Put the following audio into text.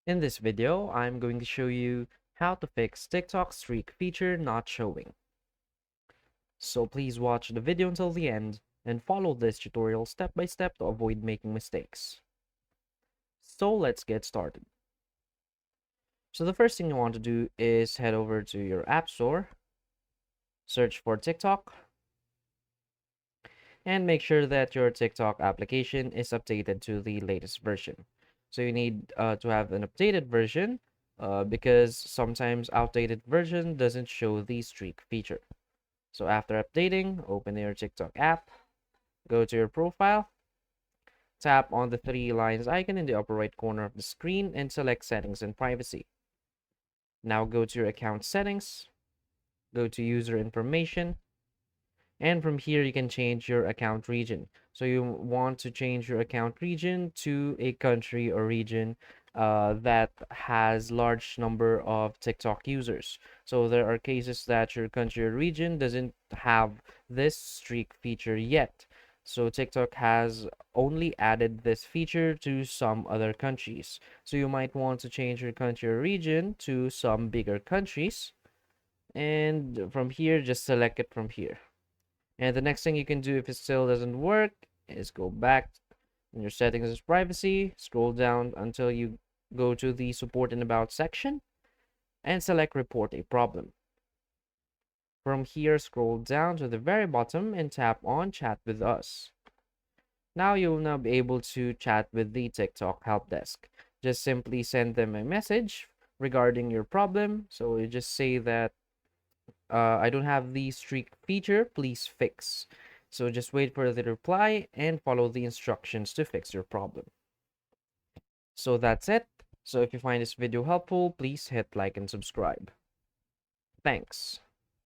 In this video, I'm going to show you how to fix TikTok streak feature not showing. So please watch the video until the end and follow this tutorial step by step to avoid making mistakes. So let's get started. So the first thing you want to do is head over to your App Store, search for TikTok, and make sure that your TikTok application is updated to the latest version. So you need to have an updated version because sometimes outdated version doesn't show the streak feature. So after updating, open your TikTok app, go to your profile, tap on the three lines icon in the upper right corner of the screen and select settings and privacy. Now go to your account settings, go to user information, and from here you can change your account region. So you want to change your account region to a country or region that has large number of TikTok users. So there are cases that your country or region doesn't have this streak feature yet. So TikTok has only added this feature to some other countries. So you might want to change your country or region to some bigger countries. And from here, just select it from here. And the next thing you can do if it still doesn't work is go back in your settings as privacy, scroll down until you go to the support and about section and select report a problem. From here, scroll down to the very bottom and tap on chat with us. Now you will now be able to chat with the TikTok help desk. Just simply send them a message regarding your problem. So you just say that I don't have the streak feature, please fix. So just wait for the reply and follow the instructions to fix your problem. So that's it. So if you find this video helpful, please hit like and subscribe. Thanks.